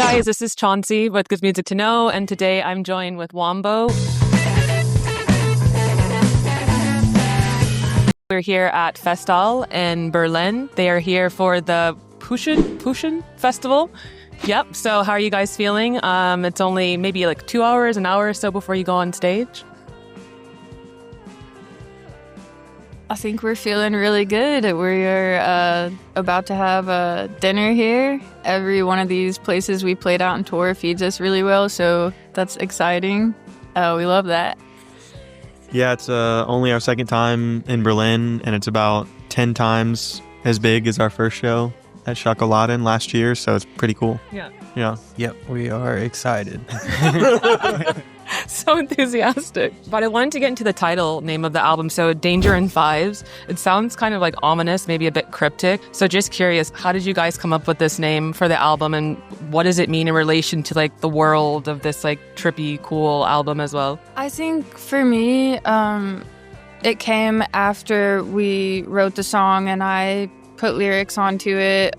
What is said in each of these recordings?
guys, this is Chauncey with Good Music to Know, and today I'm joined with Wombo. We're here at Festival in Berlin. They are here for the Puschen Festival. Yep, so how are you guys feeling? It's only maybe like 2 hours, an hour or so before you go on stage. I think we're feeling really good. We're about to have a dinner here. Every one of these places we played out on tour feeds us really well, so that's exciting. We love that. Yeah, it's only our second time in Berlin, and it's about 10 times as big as our first show at Schokoladen last year, so it's pretty cool. Yeah. Yep, we are excited. So enthusiastic. But I wanted to get into the title name of the album. So Danger in Fives. It sounds kind of like ominous, maybe a bit cryptic. So just curious, how did you guys come up with this name for the album, and what does it mean in relation to like the world of this like trippy, cool album as well? I think for me, it came after we wrote the song and I put lyrics onto it.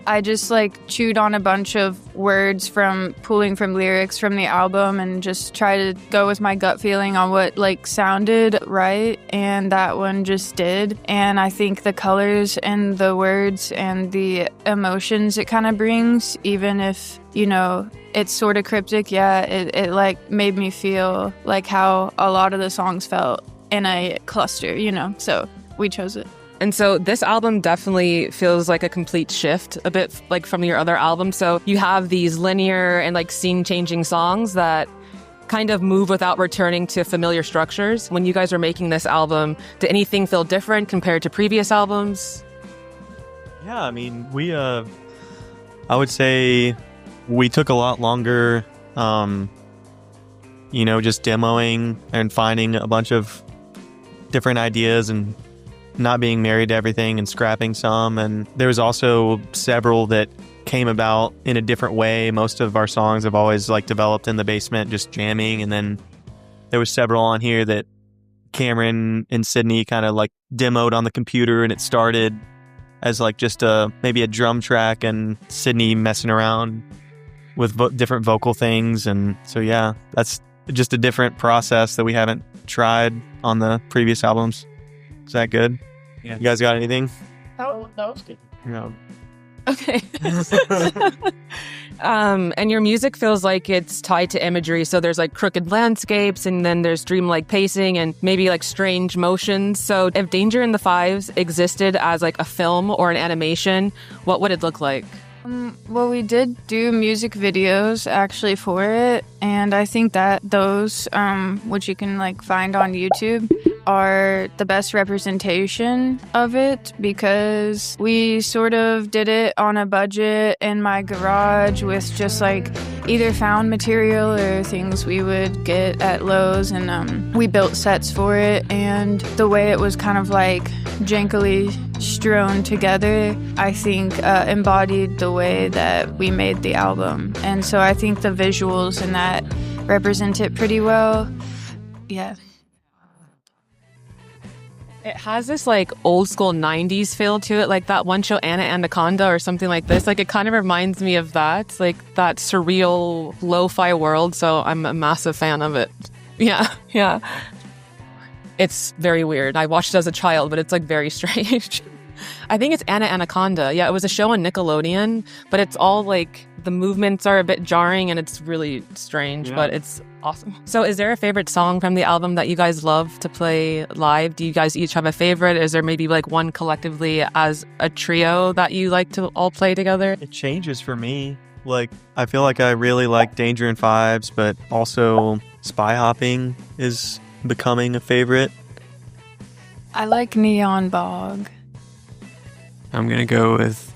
I just like chewed on a bunch of words from pulling from lyrics from the album and just try to go with my gut feeling on what like sounded right, and that one just did. And I think the colors and the words and the emotions it kind of brings, even if, you know, it's sort of cryptic, it like made me feel like how a lot of the songs felt in a cluster, you know, so we chose it. And so this album definitely feels like a complete shift, a bit like from your other albums. So you have these linear and like scene-changing songs that kind of move without returning to familiar structures. When you guys were making this album, did anything feel different compared to previous albums? Yeah, I mean, I would say we took a lot longer, just demoing and finding a bunch of different ideas and not being married to everything and scrapping some. And there was also several that came about in a different way. Most of our songs have always like developed in the basement, just jamming. And then there was several on here that Cameron and Sydney kind of like demoed on the computer, and it started as like just maybe a drum track and Sydney messing around with different vocal things. And so, yeah, that's just a different process that we haven't tried on the previous albums. Is that good? Yeah. You guys got anything? That was good. Yeah. Okay. And your music feels like it's tied to imagery. So there's like crooked landscapes, and then there's dreamlike pacing and maybe like strange motions. So if Danger in the Fives existed as like a film or an animation, what would it look like? Well, we did do music videos actually for it, and I think that those, which you can like find on YouTube, are the best representation of it, because we sort of did it on a budget in my garage with just like either found material or things we would get at Lowe's, and we built sets for it, and the way it was kind of like jankily strewn together, I think embodied the way that we made the album. And so I think the visuals in that represent it pretty well. Yeah. It has this like old school 90s feel to it, like that one show Anna Anaconda or something like this. Like it kind of reminds me of that, like that surreal lo-fi world. So I'm a massive fan of it. Yeah. It's very weird. I watched it as a child, but it's like very strange. I think it's Anna Anaconda. Yeah, it was a show on Nickelodeon, but it's all like the movements are a bit jarring and it's really strange, but it's awesome. So is there a favorite song from the album that you guys love to play live? Do you guys each have a favorite? Is there maybe like one collectively as a trio that you like to all play together? It changes for me. Like, I feel like I really like Danger in Fives, but also Spy Hopping is becoming a favorite. I like Neon Bog. I'm going to go with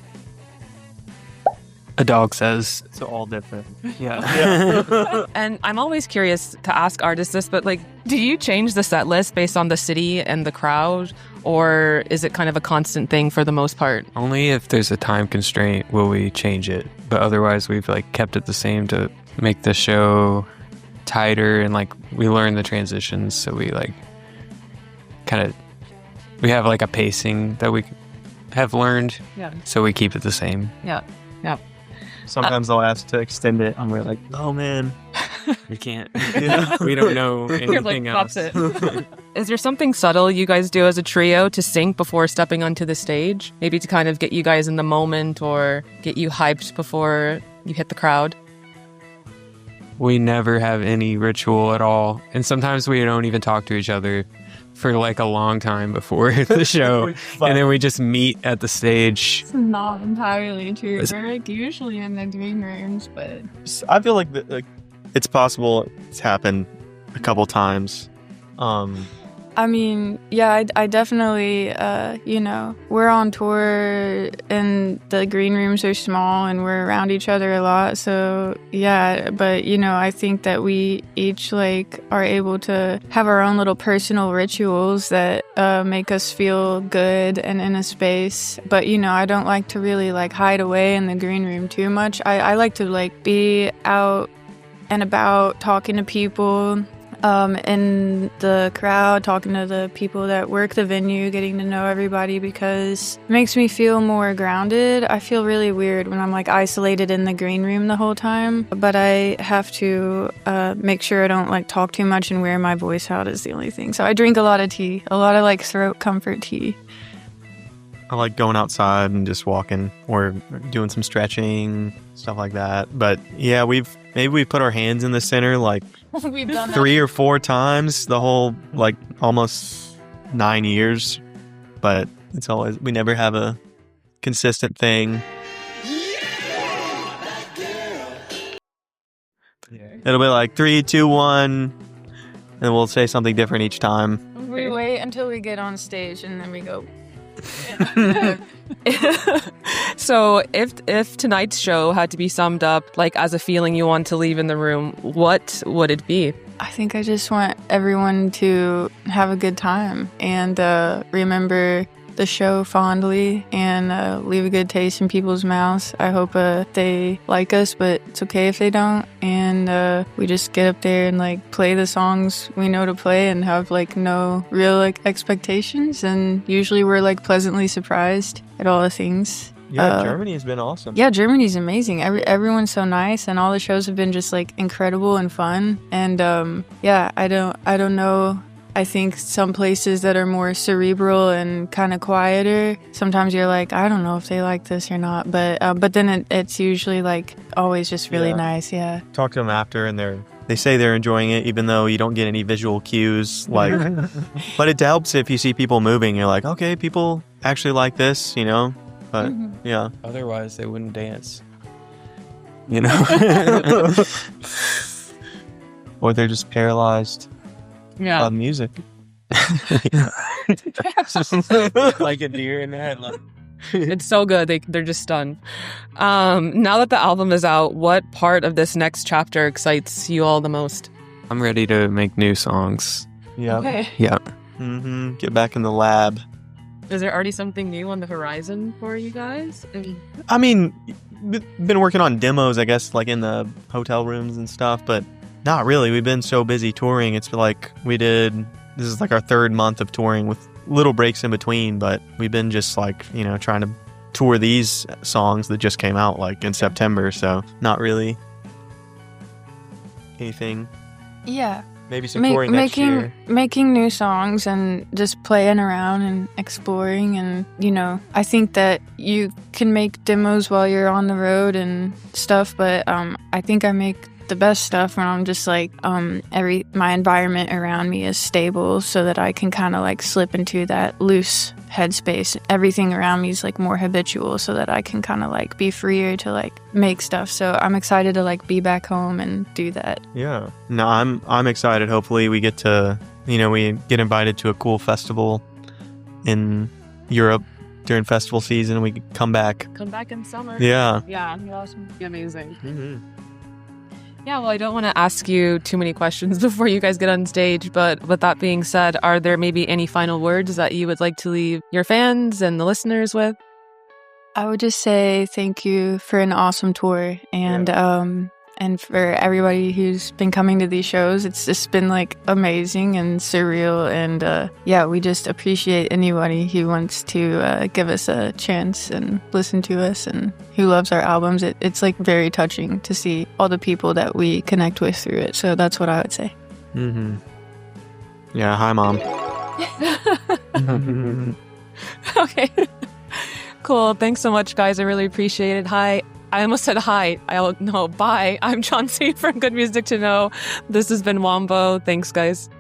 A Dog Says. It's all different. Yeah. And I'm always curious to ask artists this, but like, do you change the set list based on the city and the crowd, or is it kind of a constant thing for the most part? Only if there's a time constraint will we change it, but otherwise we've like kept it the same to make the show tighter, and like we learn the transitions, so we like we have like a pacing that we have learned, so we keep it the same. Yeah. Sometimes they'll ask to extend it, and we're like, oh man, We can't. Yeah. We don't know You're like, anything else. that's it. Is there something subtle you guys do as a trio to sync before stepping onto the stage? Maybe to kind of get you guys in the moment or get you hyped before you hit the crowd? We never have any ritual at all. And sometimes we don't even talk to each other for like a long time before the show. And then we just meet at the stage. It's not entirely true. We're like usually in the green rooms, but I feel like it's possible it's happened a couple times. I mean, yeah, I definitely, we're on tour and the green rooms are small and we're around each other a lot. So, yeah, but, I think that we each, are able to have our own little personal rituals that make us feel good and in a space. But, I don't like to really, hide away in the green room too much. I like to, be out and about talking to people. In the crowd, talking to the people that work the venue, getting to know everybody because it makes me feel more grounded. I feel really weird when I'm isolated in the green room the whole time, but I have to make sure I don't talk too much and wear my voice out is the only thing. So I drink a lot of tea, a lot of throat comfort tea. I like going outside and just walking or doing some stretching, stuff like that. But yeah, we've put our hands in the center We've done 3 or 4 times the whole almost 9 years, but we never have a consistent thing. It'll be 3, 2, 1, and we'll say something different each time. We wait until we get on stage and then we go. So if tonight's show had to be summed up as a feeling you want to leave in the room, what would it be? I think I just want everyone to have a good time and remember the show fondly and leave a good taste in people's mouths. I hope they like us, but it's okay if they don't. And we just get up there and play the songs we know to play and have no real expectations. And usually we're pleasantly surprised at all the things. Yeah, Germany has been awesome. Yeah, Germany's amazing. Everyone's so nice, and all the shows have been just incredible and fun. And I don't know. I think some places that are more cerebral and kind of quieter, sometimes you're I don't know if they like this or not. But then it's usually always just really nice. Yeah. Talk to them after, and they say they're enjoying it, even though you don't get any visual cues. But it helps if you see people moving. You're okay, people actually like this, But yeah. Otherwise, they wouldn't dance. Or they're just paralyzed. Yeah. By music. Like a deer in the headlight. It's so good. They're just stunned. Now that the album is out, what part of this next chapter excites you all the most? I'm ready to make new songs. Yeah. Okay. Yeah. Get back in the lab. Is there already something new on the horizon for you guys? I mean, been working on demos, I guess, in the hotel rooms and stuff, but not really. We've been so busy touring. It's this is our 3rd month of touring with little breaks in between, but we've been just trying to tour these songs that just came out in September, so not really anything. Yeah. Maybe some touring next year. Making new songs and just playing around and exploring. And, I think that you can make demos while you're on the road and stuff, but I think I make the best stuff when I'm just my environment around me is stable so that I can kind of slip into that loose headspace. Everything around me is more habitual so that I can kind of be freer to make stuff. So I'm excited to be back home and do that. Yeah. No, I'm excited. Hopefully we get to, we get invited to a cool festival in Europe during festival season and we can come back. Come back in summer. Yeah. Yeah. Awesome. Amazing. Mm-hmm. Yeah, well, I don't want to ask you too many questions before you guys get on stage, but with that being said, are there maybe any final words that you would like to leave your fans and the listeners with? I would just say thank you for an awesome tour, and And for everybody who's been coming to these shows, it's just been like amazing and surreal. And yeah, we just appreciate anybody who wants to give us a chance and listen to us and who loves our albums. It's like very touching to see all the people that we connect with through it. So that's what I would say. Mm-hmm. Yeah, hi, Mom. Okay. Cool. Thanks so much, guys. I really appreciate it. Hi. I almost said hi. No, bye. I'm Chauncey from Good Music to Know. This has been Wombo. Thanks, guys.